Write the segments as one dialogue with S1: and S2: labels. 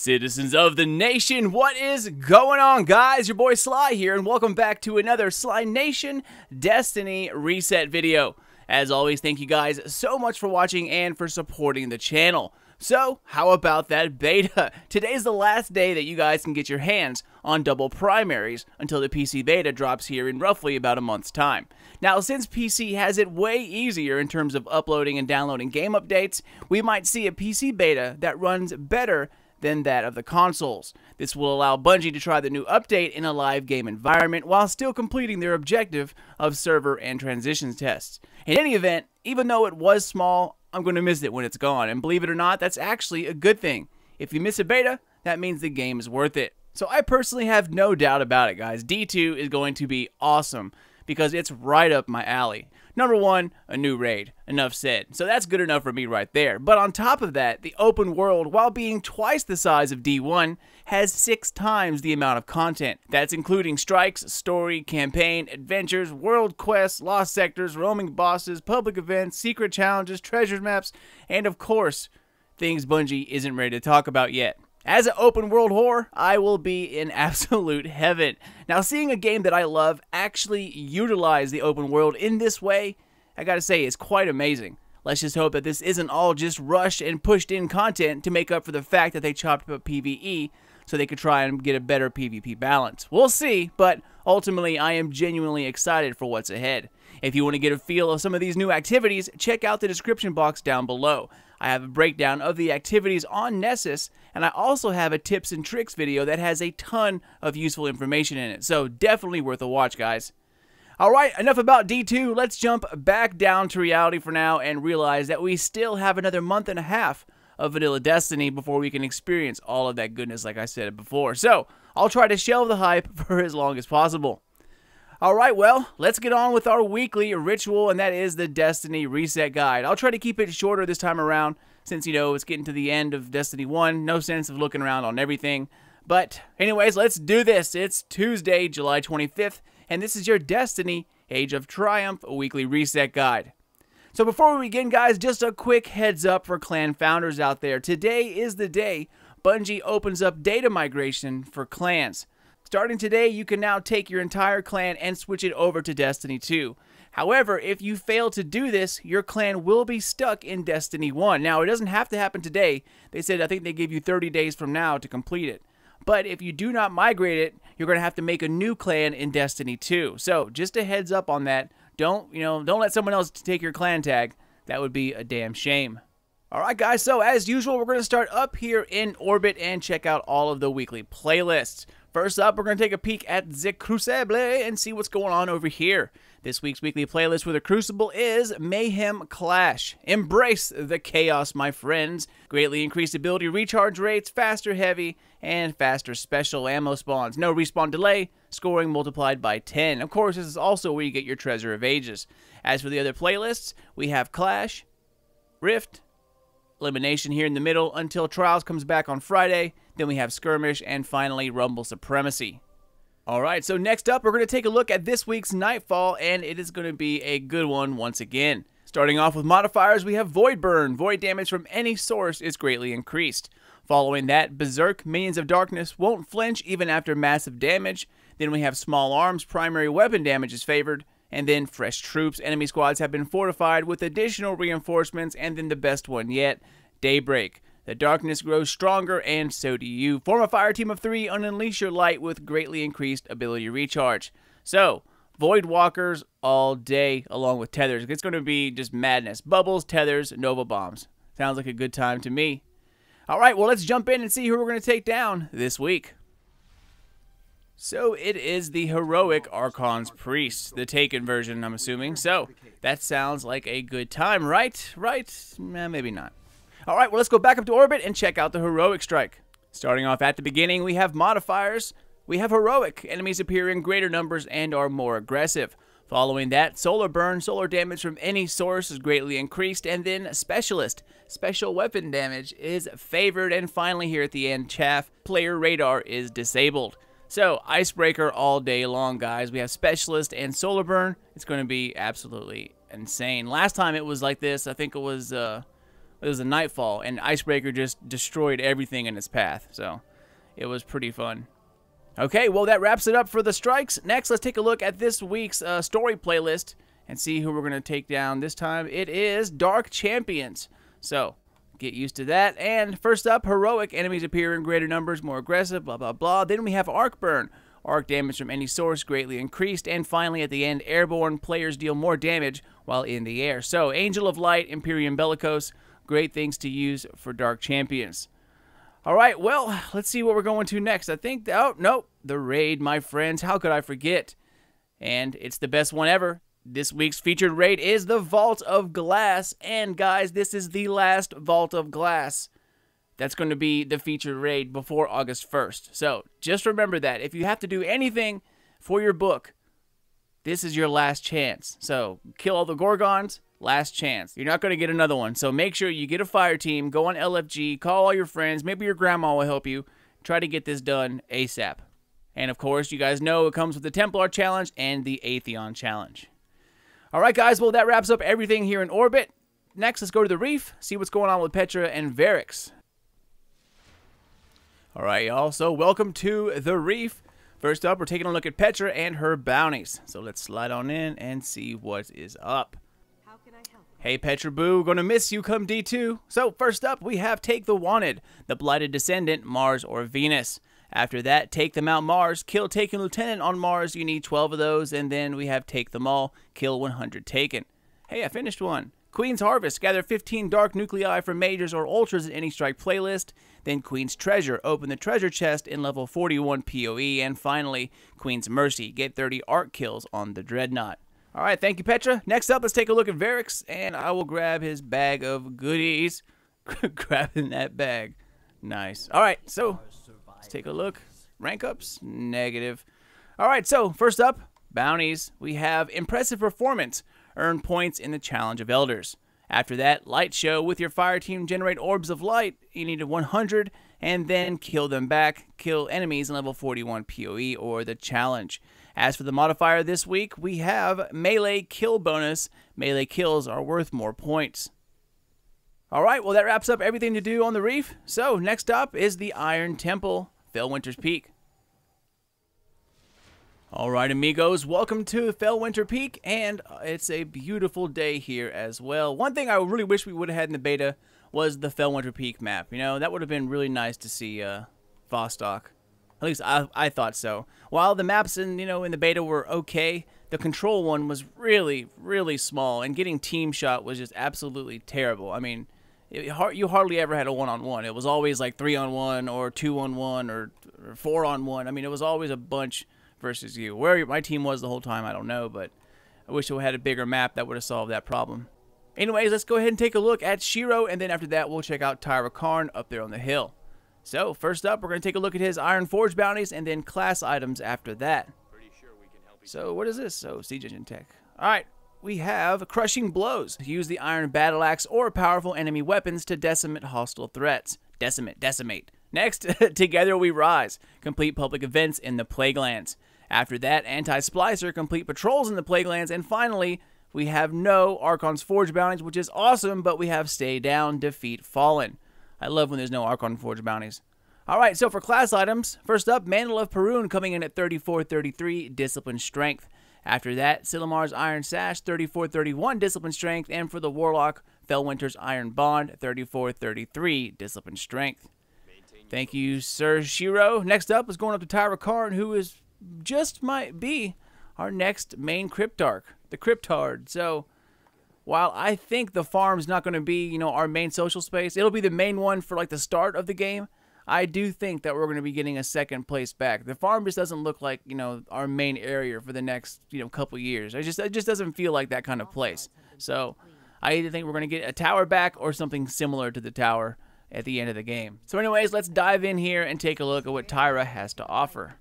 S1: Citizens of the nation, what is going on, guys? Your boy Sly here, and welcome back to another Sly Nation Destiny Reset video. As always, thank you guys so much for watching and for supporting the channel. So, how about that beta? Today's the last day that you guys can get your hands on double primaries until the PC beta drops here in roughly about a month's time. Now, since PC has it way easier in terms of uploading and downloading game updates, we might see a PC beta that runs better than that of the consoles. This will allow Bungie to try the new update in a live game environment while still completing their objective of server and transitions tests. In any event, even though it was small, I'm going to miss it when it's gone, and believe it or not, that's actually a good thing. If you miss a beta, that means the game is worth it. So I personally have no doubt about it, guys. D2 is going to be awesome because it's right up my alley. Number one, a new raid. Enough said. So that's good enough for me right there. But on top of that, the open world, while being twice the size of D1, has 6 times the amount of content. That's including strikes, story, campaign, adventures, world quests, lost sectors, roaming bosses, public events, secret challenges, treasure maps, and of course, things Bungie isn't ready to talk about yet. As an open world whore, I will be in absolute heaven. Now, seeing a game that I love actually utilize the open world in this way, I gotta say, is quite amazing. Let's just hope that this isn't all just rushed and pushed in content to make up for the fact that they chopped up PvE so they could try and get a better PvP balance. We'll see, but ultimately, I am genuinely excited for what's ahead. If you want to get a feel of some of these new activities, check out the description box down below. I have a breakdown of the activities on Nessus, and I also have a tips and tricks video that has a ton of useful information in it, so definitely worth a watch, guys. Alright, enough about D2, let's jump back down to reality for now and realize that we still have another month and a half of vanilla Destiny before we can experience all of that goodness like I said before. So, I'll try to shelve the hype for as long as possible. Alright, well, let's get on with our weekly ritual, and that is the Destiny Reset Guide. I'll try to keep it shorter this time around, since, you know, it's getting to the end of Destiny 1. No sense of looking around on everything. But, anyways, let's do this. It's Tuesday, July 25th, and this is your Destiny Age of Triumph Weekly Reset Guide. So before we begin, guys, just a quick heads up for clan founders out there. Today is the day Bungie opens up data migration for clans. Starting today, you can now take your entire clan and switch it over to Destiny 2. However, if you fail to do this, your clan will be stuck in Destiny 1. Now, it doesn't have to happen today. They said, I think they give you 30 days from now to complete it. But if you do not migrate it, you're going to have to make a new clan in Destiny 2. So, just a heads up on that. Don't let someone else take your clan tag. That would be a damn shame. Alright, guys, so as usual, we're going to start up here in Orbit and check out all of the weekly playlists. First up, we're going to take a peek at the CRUCIBLE and see what's going on over here. This week's weekly playlist for the Crucible is Mayhem Clash. Embrace the chaos, my friends. Greatly increased ability recharge rates, faster heavy, and faster special ammo spawns. No respawn delay, scoring multiplied by 10. Of course, this is also where you get your Treasure of Ages. As for the other playlists, we have Clash, Rift, Elimination here in the middle until Trials comes back on Friday. Then we have Skirmish, and finally Rumble Supremacy. Alright, so next up we're going to take a look at this week's Nightfall, and it is going to be a good one once again. Starting off with modifiers, we have Void Burn. Void damage from any source is greatly increased. Following that, Berserk, Minions of Darkness won't flinch even after massive damage. Then we have Small Arms, primary weapon damage is favored. And then Fresh Troops, enemy squads have been fortified with additional reinforcements, and then the best one yet, Daybreak. The darkness grows stronger, and so do you. Form a fire team of 3 and unleash your light with greatly increased ability recharge. So, Void Walkers all day, along with Tethers. It's going to be just madness. Bubbles, Tethers, Nova Bombs. Sounds like a good time to me. Alright, well, let's jump in and see who we're going to take down this week. So, it is the Heroic Archon's Priest, the Taken version, I'm assuming. So, that sounds like a good time, right? Right? Maybe not. Alright, well, let's go back up to Orbit and check out the Heroic Strike. Starting off at the beginning, we have Modifiers. We have Heroic. Enemies appear in greater numbers and are more aggressive. Following that, Solar Burn. Solar damage from any source is greatly increased. And then Specialist. Special weapon damage is favored. And finally, here at the end, Chaff. Player Radar is disabled. So, Icebreaker all day long, guys. We have Specialist and Solar Burn. It's going to be absolutely insane. Last time it was like this, I think it was, It was a Nightfall, and Icebreaker just destroyed everything in its path. So it was pretty fun. Okay, well, that wraps it up for the strikes. Next, let's take a look at this week's story playlist and see who we're going to take down this time. It is Dark Champions. So get used to that. And first up, Heroic. Enemies appear in greater numbers, more aggressive, blah, blah, blah. Then we have Arc Burn. Arc damage from any source greatly increased. And finally, at the end, Airborne. Players deal more damage while in the air. So, Angel of Light, Imperium Bellicose. Great things to use for Dark Champions. Alright, well, let's see what we're going to next. I think, oh, nope, the raid, my friends. How could I forget? And it's the best one ever. This week's featured raid is the Vault of Glass. And guys, this is the last Vault of Glass that's going to be the featured raid before August 1st. So just remember that. If you have to do anything for your book, this is your last chance. So kill all the Gorgons, last chance. You're not going to get another one. So make sure you get a fire team, go on LFG, call all your friends. Maybe your grandma will help you. Try to get this done ASAP. And of course, you guys know it comes with the Templar Challenge and the Atheon Challenge. Alright guys, well that wraps up everything here in Orbit. Next, let's go to the Reef, see what's going on with Petra and Varix. Alright y'all, so welcome to the Reef. First up, we're taking a look at Petra and her bounties. So let's slide on in and see what is up.
S2: How can I help?
S1: Hey Petra Boo, gonna miss you come D2. So first up, we have Take the Wanted, the Blighted Descendant, Mars or Venus. After that, Take Them Out Mars, kill Taken Lieutenant on Mars, you need 12 of those, and then we have Take Them All, kill 100 Taken. Hey, I finished one. Queen's Harvest, gather 15 Dark Nuclei from Majors or Ultras in any strike playlist. Then Queen's Treasure, open the treasure chest in level 41 PoE. And finally, Queen's Mercy, get 30 Arc kills on the Dreadnought. Alright, thank you Petra. Next up, let's take a look at Varix, and I will grab his bag of goodies. Grabbing that bag. Nice. Alright, so let's take a look. Rank ups, negative. Alright, so first up, bounties. We have Impressive Performance. Earn points in the Challenge of Elders. After that, Light Show. With your fire team, generate orbs of light. You need 100, and then kill them back. Kill enemies in level 41 PoE or the challenge. As for the modifier this week, we have Melee Kill Bonus. Melee kills are worth more points. Alright, well that wraps up everything to do on the Reef. So, next up is the Iron Temple, Fellwinter's Peak. Alright amigos, welcome to Fellwinter Peak, and it's a beautiful day here as well. One thing I really wish we would have had in the beta was the Fellwinter Peak map. You know, that would have been really nice to see Vostok. At least I thought so. While the maps in the beta were okay, the control one was really, really small, and getting team shot was just absolutely terrible. I mean, you hardly ever had a one-on-one. It was always like 3-on-1 or 2-on-1 or 4-on-1. I mean, it was always a bunch versus you. Where my team was the whole time, I don't know, but I wish we had a bigger map that would have solved that problem. Anyways, let's go ahead and take a look at Shiro, and then after that, we'll check out Tyra Karn up there on the hill. So, first up, we're going to take a look at his Iron Forge bounties, and then class items after that. So, what is this? So, Siege Engine Tech. Alright, we have Crushing Blows. Use the Iron Battle Axe or powerful enemy weapons to decimate hostile threats. Decimate. Next, Together We Rise. Complete public events in the Plaguelands. After that, Anti-Splicer, complete patrols in the Plaguelands. And finally, we have no Archon's Forge bounties, which is awesome, but we have Stay Down, Defeat Fallen. I love when there's no Archon Forge bounties. Alright, so for class items, first up, Mantle of Perun coming in at 34-33, Discipline Strength. After that, Silimar's Iron Sash, 34-31, Discipline Strength. And for the Warlock, Fellwinter's Iron Bond, 34-33, Discipline Strength. Thank you, Sir Shiro. Next up is going up to Tyra Karn, who is might be our next main Cryptarch, the Cryptard. So, while I think the farm's not going to be, our main social space, it'll be the main one for like the start of the game. I do think that we're going to be getting a second place back. The farm just doesn't look like, our main area for the next, couple years. It just doesn't feel like that kind of place. So, I either think we're going to get a tower back or something similar to the tower at the end of the game. So anyways, let's dive in here and take a look at what Tyra has to offer.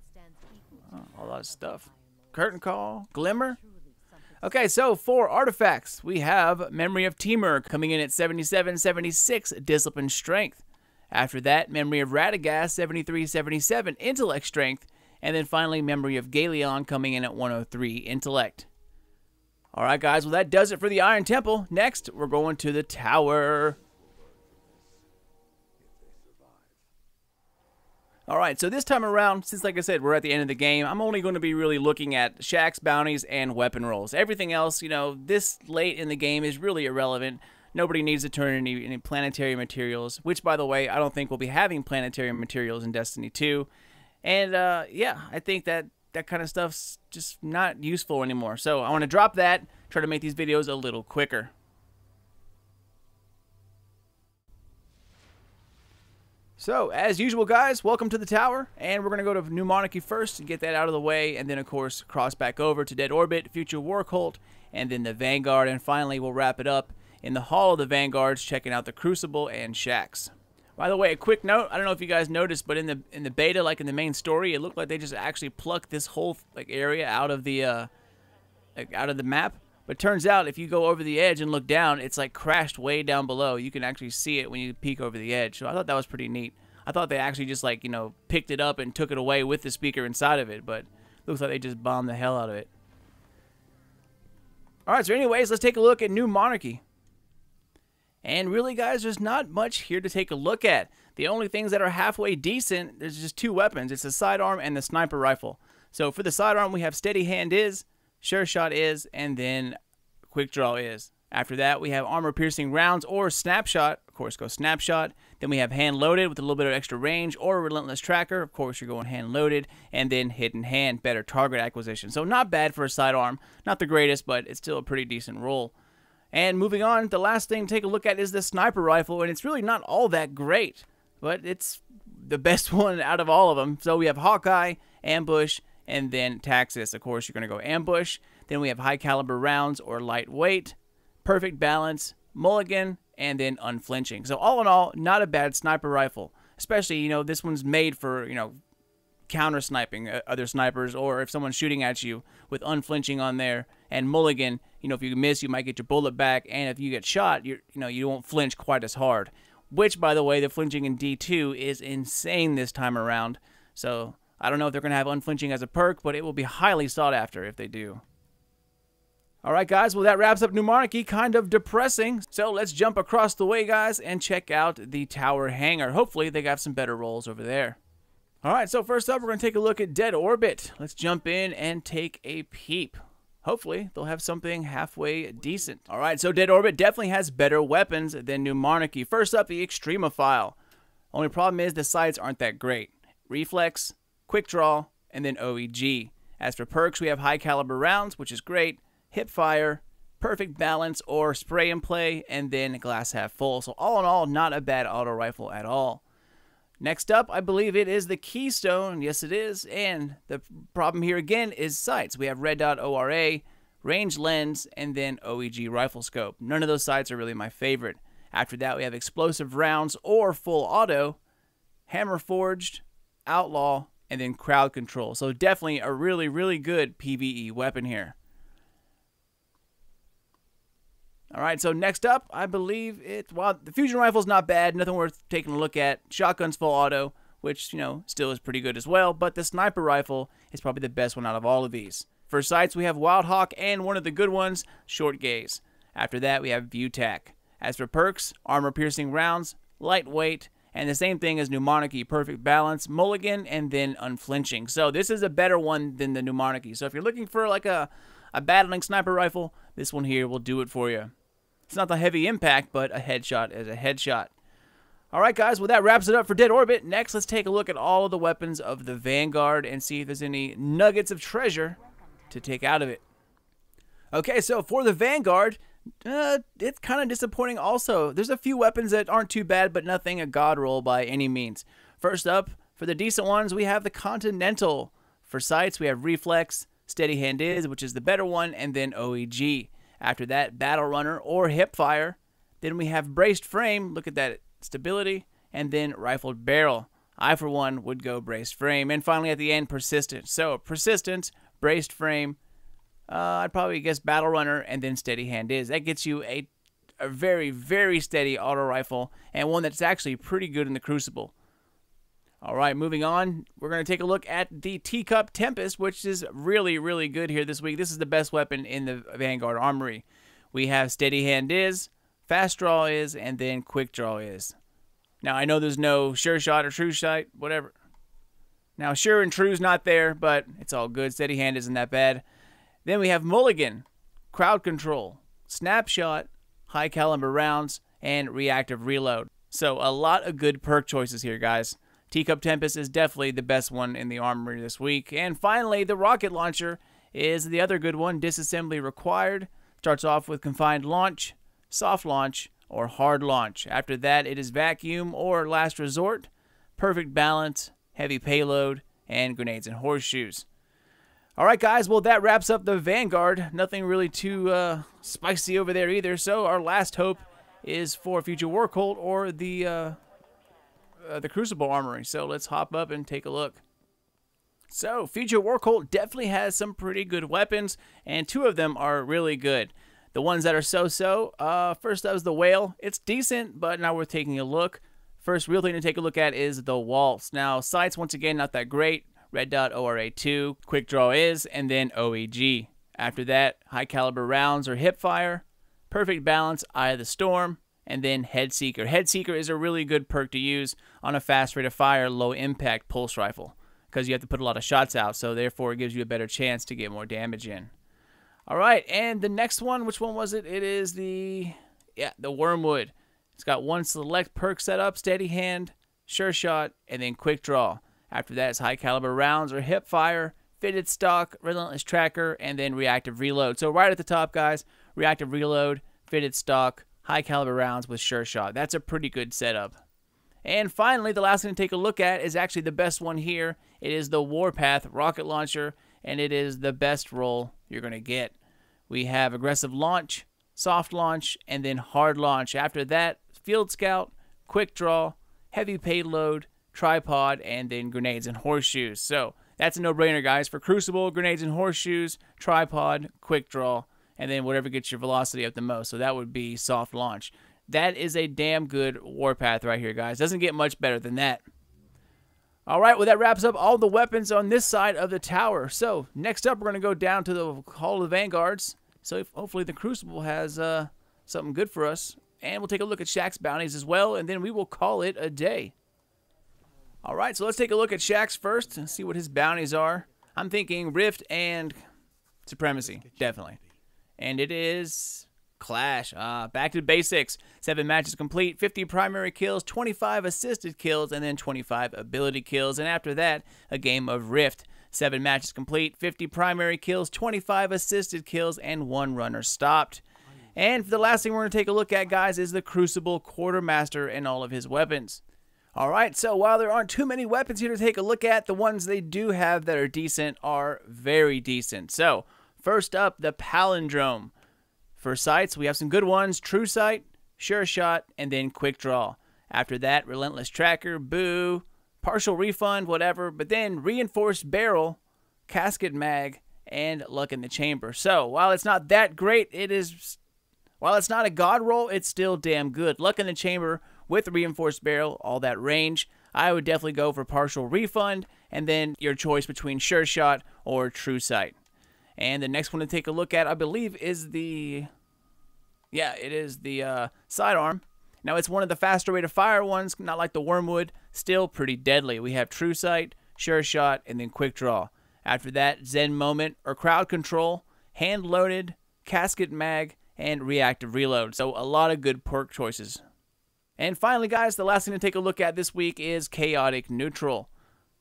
S1: Oh, a lot of stuff. Curtain Call, Glimmer. Okay, so for artifacts, we have Memory of Temur coming in at 77-76 Discipline Strength. After that, Memory of Radagast, 73-77 Intellect Strength. And then finally, Memory of Galeon coming in at 103 Intellect. Alright guys, well that does it for the Iron Temple. Next, we're going to the Tower. Alright, so this time around, since like I said, we're at the end of the game, I'm only going to be really looking at shacks, bounties, and weapon rolls. Everything else, you know, this late in the game is really irrelevant. Nobody needs to turn any planetary materials, which, by the way, I don't think we'll be having planetary materials in Destiny 2. And, yeah, I think that kind of stuff's just not useful anymore. So I want to drop that, try to make these videos a little quicker. So, as usual, guys, welcome to the tower, and we're going to go to New Monarchy first and get that out of the way, and then, of course, cross back over to Dead Orbit, Future War Cult, and then the Vanguard, and finally, we'll wrap it up in the Hall of the Vanguards, checking out the Crucible and shacks. By the way, a quick note, I don't know if you guys noticed, but in the beta, like in the main story, it looked like they just actually plucked this whole area out of the map. But turns out, if you go over the edge and look down, it's like crashed way down below. You can actually see it when you peek over the edge. So I thought that was pretty neat. I thought they actually just, like, you know, picked it up and took it away with the speaker inside of it. But looks like they just bombed the hell out of it. Alright, so anyways, let's take a look at New Monarchy. And really, guys, there's not much here to take a look at. The only things that are halfway decent, there's just two weapons. It's the sidearm and the sniper rifle. So for the sidearm, we have Steady Hand is, Sure Shot is, and then Quick Draw is. After that, we have armor-piercing rounds or Snapshot. Of course, go Snapshot. Then we have hand-loaded with a little bit of extra range, or Relentless Tracker. Of course, you're going hand-loaded. And then Hidden Hand, better target acquisition. So not bad for a sidearm. Not the greatest, but it's still a pretty decent roll. And moving on, the last thing to take a look at is the sniper rifle, and it's really not all that great, but it's the best one out of all of them. So we have Hawkeye, Ambush, and then Taxis. Of course, you're going to go Ambush. Then we have high caliber rounds or lightweight, Perfect Balance, Mulligan, and then Unflinching. So all in all, not a bad sniper rifle. Especially, you know, this one's made for, you know, counter sniping other snipers, or if someone's shooting at you with Unflinching on there. And Mulligan, you know, if you miss, you might get your bullet back, and if you get shot, you won't flinch quite as hard. Which, by the way, the flinching in D2 is insane this time around. So I don't know if they're going to have Unflinching as a perk, but it will be highly sought after if they do. Alright guys, well that wraps up New Monarchy, kind of depressing. So let's jump across the way, guys, and check out the tower hangar. Hopefully they got some better rolls over there. Alright, so first up we're going to take a look at Dead Orbit. Let's jump in and take a peep. Hopefully they'll have something halfway decent. Alright, so Dead Orbit definitely has better weapons than New Monarchy. First up, the Extremophile. Only problem is the sights aren't that great. Reflex, Quick Draw, and then OEG. As for perks, we have high caliber rounds, which is great, Hip Fire, Perfect Balance or Spray and Play, and then Glass Half Full. So all in all, not a bad auto rifle at all. Next up, I believe it is the Keystone. Yes, it is. And the problem here again is sights. We have Red Dot ORA, Range Lens, and then OEG Rifle Scope. None of those sights are really my favorite. After that, we have Explosive Rounds or Full Auto, Hammer Forged, Outlaw, and then Crowd Control. So definitely a really, really good PvE weapon here. Alright, so next up, I believe well, the Fusion Rifle's not bad, nothing worth taking a look at. Shotgun's Full Auto, which, you know, still is pretty good as well, but the Sniper Rifle is probably the best one out of all of these. For sights, we have Wild Hawk and one of the good ones, Short Gaze. After that, we have View Tac. As for perks, Armor-Piercing Rounds, Lightweight, and the same thing as New Monarchy, Perfect Balance, Mulligan, and then Unflinching. So this is a better one than the New Monarchy. So if you're looking for like a battling sniper rifle, this one here will do it for you. It's not the heavy impact, but a headshot is a headshot. Alright guys, well that wraps it up for Dead Orbit. Next, let's take a look at all of the weapons of the Vanguard and see if there's any nuggets of treasure to take out of it. Okay, so for the Vanguard, it's kind of disappointing also. There's a few weapons that aren't too bad, but nothing a god roll by any means. First up, for the decent ones, we have the Continental. For sights, we have Reflex, Steady Hand is, which is the better one, and then OEG. After that, Battle Runner or Hip Fire. Then we have Braced Frame, look at that stability, and then Rifled Barrel. I, for one, would go Braced Frame. And finally, at the end, Persistent. So, Persistent, Braced Frame, I'd probably guess Battle Runner, and then Steady Hand is. That gets you a very, very steady auto rifle, and one that's actually pretty good in the Crucible. Alright, moving on, we're going to take a look at the Teacup Tempest, which is really, really good here this week. This is the best weapon in the Vanguard Armory. We have Steady Hand is, Fast Draw is, and then Quick Draw is. Now, I know there's no Sure Shot or True Shot, whatever. Now, sure and true's not there, but it's all good. Steady hand isn't that bad. Then we have Mulligan, Crowd Control, Snapshot, High Caliber Rounds, and Reactive Reload. So a lot of good perk choices here, guys. Teacup Tempest is definitely the best one in the armory this week. And finally, the Rocket Launcher is the other good one. Disassembly required. Starts off with Confined Launch, Soft Launch, or Hard Launch. After that, it is Vacuum or Last Resort, Perfect Balance, Heavy Payload, and Grenades and Horseshoes. Alright guys, well that wraps up the Vanguard. Nothing really too spicy over there either. So our last hope is for Future War Cult or the Crucible Armory. So let's hop up and take a look. So Future War Cult definitely has some pretty good weapons, and two of them are really good. The ones that are so-so, first up is the Whale. It's decent, but not worth taking a look. First real thing to take a look at is the Waltz. Now, sights, once again, not that great. Red Dot ORA2, Quick Draw is, and then OEG. After that, High Caliber Rounds or Hip Fire, Perfect Balance, Eye of the Storm, and then Head Seeker. Head Seeker is a really good perk to use on a fast rate of fire, low impact pulse rifle, because you have to put a lot of shots out, so therefore it gives you a better chance to get more damage in. Alright, and the next one, which one was it? It is the Wormwood. It's got one select perk setup, Steady Hand, Sure Shot, and then Quick Draw. After that is High Caliber Rounds or Hip Fire, Fitted Stock, Relentless Tracker, and then Reactive Reload. So right at the top, guys, Reactive Reload, Fitted Stock, High Caliber Rounds with Sure Shot. That's a pretty good setup. And finally, the last thing to take a look at is actually the best one here. It is the Warpath Rocket Launcher, and it is the best roll you're going to get. We have Aggressive Launch, Soft Launch, and then Hard Launch. After that, Field Scout, Quick Draw, Heavy Payload, Tripod, and then Grenades and Horseshoes. So that's a no-brainer, guys. For Crucible, Grenades and Horseshoes, Tripod, Quick Draw, and then whatever gets your velocity up the most. So that would be Soft Launch. That is a damn good Warpath right here, guys. Doesn't get much better than that. All right, well, that wraps up all the weapons on this side of the tower. So next up, we're going to go down to the Hall of the Vanguards. So hopefully the Crucible has something good for us. And we'll take a look at Shaq's bounties as well, and then we will call it a day. All right, so let's take a look at Shaq's first and see what his bounties are. I'm thinking Rift and Supremacy, definitely. And it is Clash. Back to basics. 7 matches complete, 50 primary kills, 25 assisted kills, and then 25 ability kills. And after that, a game of Rift. 7 matches complete, 50 primary kills, 25 assisted kills, and 1 runner stopped. And the last thing we're going to take a look at, guys, is the Crucible Quartermaster and all of his weapons. Alright, so while there aren't too many weapons here to take a look at, the ones they do have that are decent are very decent. So, first up, the Palindrome. For sights, we have some good ones. True Sight, Sure Shot, and then Quick Draw. After that, Relentless Tracker, Boo, Partial Refund, whatever. But then Reinforced Barrel, Casket Mag, and Luck in the Chamber. So, while it's not that great, while it's not a god roll, it's still damn good. Luck in the Chamber with Reinforced Barrel, all that range. I would definitely go for Partial Refund, and then your choice between Sure Shot or True Sight. And the next one to take a look at, I believe, is the Sidearm. Now, it's one of the faster rate of fire ones, not like the Wormwood, still pretty deadly. We have True Sight, Sure Shot, and then Quick Draw. After that, Zen Moment or Crowd Control, Hand Loaded, Casket Mag, and Reactive Reload. So a lot of good perk choices. And finally, guys, the last thing to take a look at this week is Chaotic Neutral.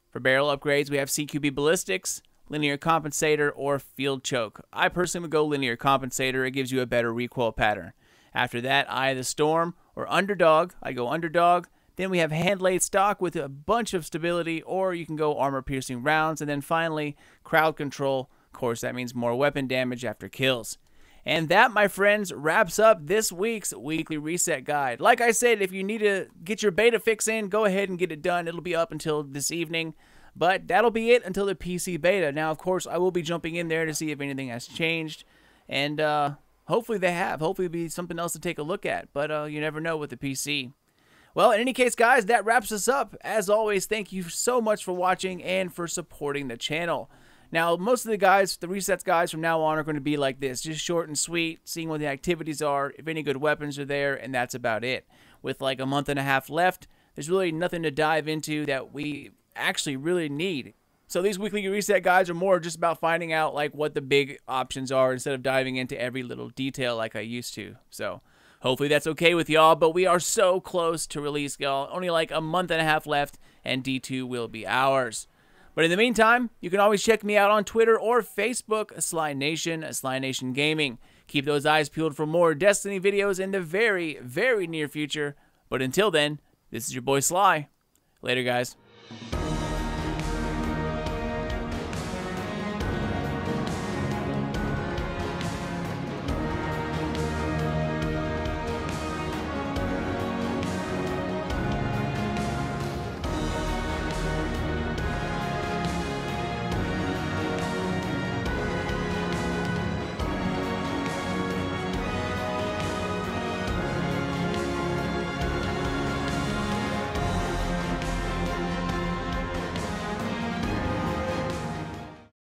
S1: For barrel upgrades, we have CQB Ballistics, Linear Compensator, or Field Choke. I personally would go Linear Compensator. It gives you a better recoil pattern. After that, Eye of the Storm or Underdog. I go Underdog. Then we have Hand-Laid Stock with a bunch of stability, or you can go Armor-Piercing Rounds. And then finally, Crowd Control. Of course, that means more weapon damage after kills. And that, my friends, wraps up this week's weekly reset guide. Like I said, if you need to get your beta fix in, go ahead and get it done. It'll be up until this evening. But that'll be it until the PC beta. Now, of course, I will be jumping in there to see if anything has changed. And hopefully they have. Hopefully it'll be something else to take a look at. But you never know with the PC. Well, in any case, guys, that wraps us up. As always, thank you so much for watching and for supporting the channel. Now, most of the guys, the resets guys from now on are going to be like this. Just short and sweet, seeing what the activities are, if any good weapons are there, and that's about it. With like a month and a half left, there's really nothing to dive into that we actually really need. So these weekly reset guides are more just about finding out like what the big options are instead of diving into every little detail like I used to. So hopefully that's okay with y'all, but we are so close to release, y'all. Only like a month and a half left, and D2 will be ours. But in the meantime, you can always check me out on Twitter or Facebook, Sly Nation, Sly Nation Gaming. Keep those eyes peeled for more Destiny videos in the very, very near future. But until then, this is your boy Sly. Later, guys.